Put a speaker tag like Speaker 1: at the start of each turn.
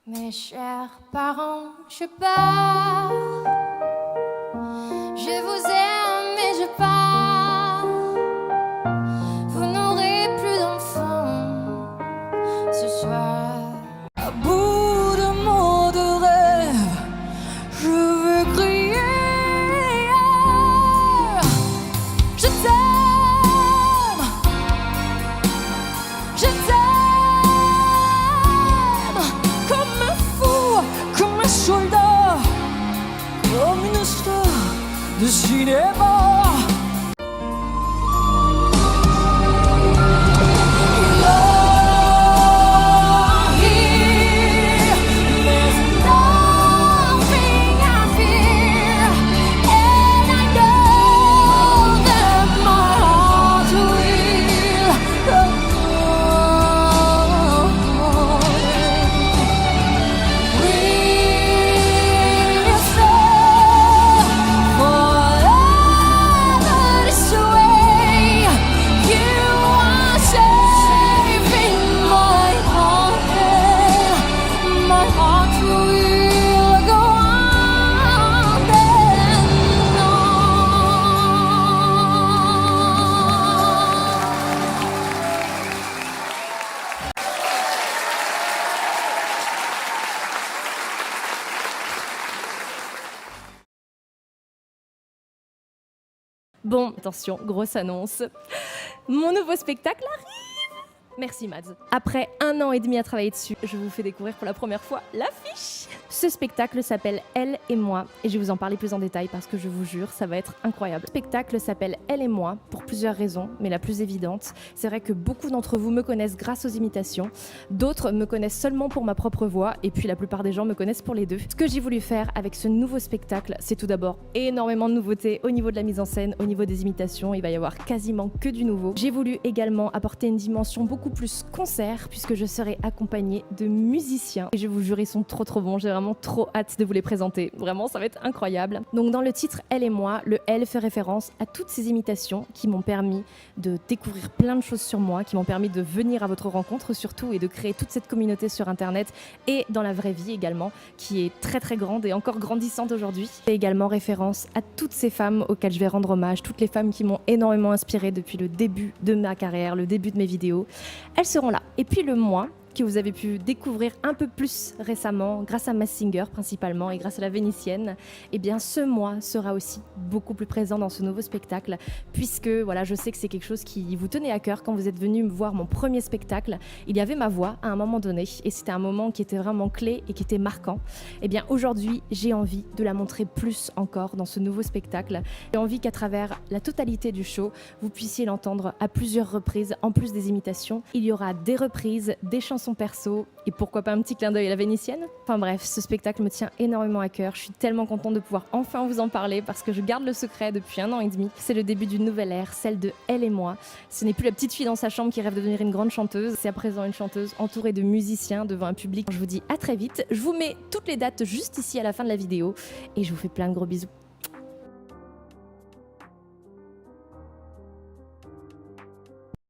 Speaker 1: Mes chers parents, je pars. Je vous aime et je pars. Vous n'aurez plus d'enfants ce soir. À bout de mots de rêve, je veux crier. Je t'aime, je t'aime, comme un fou, comme un soldat, comme une star de cinéma.
Speaker 2: Bon, attention, grosse annonce. Mon nouveau spectacle arrive. Merci Mads. Après 1 an et demi à travailler dessus, je vous fais découvrir pour la première fois l'affiche. Ce spectacle s'appelle Elle et moi et je vais vous en parler plus en détail parce que je vous jure, ça va être incroyable. Le spectacle s'appelle Elle et moi pour plusieurs raisons, mais la plus évidente, c'est vrai que beaucoup d'entre vous me connaissent grâce aux imitations, d'autres me connaissent seulement pour ma propre voix et puis la plupart des gens me connaissent pour les deux. Ce que j'ai voulu faire avec ce nouveau spectacle, c'est tout d'abord énormément de nouveautés au niveau de la mise en scène, au niveau des imitations, il va y avoir quasiment que du nouveau. J'ai voulu également apporter une dimension beaucoup plus concert puisque je serai accompagnée de musiciens et je vous jure ils sont trop bons, j'ai vraiment trop hâte de vous les présenter, vraiment ça va être incroyable. Donc dans le titre Elle et moi, le Elle fait référence à toutes ces imitations qui m'ont permis de découvrir plein de choses sur moi, qui m'ont permis de venir à votre rencontre surtout et de créer toute cette communauté sur internet et dans la vraie vie également qui est très grande et encore grandissante aujourd'hui. Et également référence à toutes ces femmes auxquelles je vais rendre hommage, toutes les femmes qui m'ont énormément inspirée depuis le début de ma carrière, le début de mes vidéos. Elles seront là. Et puis le moi, que vous avez pu découvrir un peu plus récemment grâce à Masked Singer principalement et grâce à la Vénitienne, eh bien ce moi sera aussi beaucoup plus présent dans ce nouveau spectacle puisque voilà, je sais que c'est quelque chose qui vous tenait à cœur quand vous êtes venu me voir mon premier spectacle. Il y avait ma voix à un moment donné et c'était un moment qui était vraiment clé et qui était marquant. Eh bien aujourd'hui, j'ai envie de la montrer plus encore dans ce nouveau spectacle. J'ai envie qu'à travers la totalité du show, vous puissiez l'entendre à plusieurs reprises en plus des imitations. Il y aura des reprises, des chansons perso et pourquoi pas un petit clin d'œil à la Vénitienne. Enfin bref, ce spectacle me tient énormément à cœur. Je suis tellement contente de pouvoir enfin vous en parler parce que je garde le secret depuis 1 an et demi. C'est le début d'une nouvelle ère, celle de Elle et moi. Ce n'est plus la petite fille dans sa chambre qui rêve de devenir une grande chanteuse. C'est à présent une chanteuse entourée de musiciens devant un public. Je vous dis à très vite. Je vous mets toutes les dates juste ici à la fin de la vidéo et je vous fais plein de gros bisous.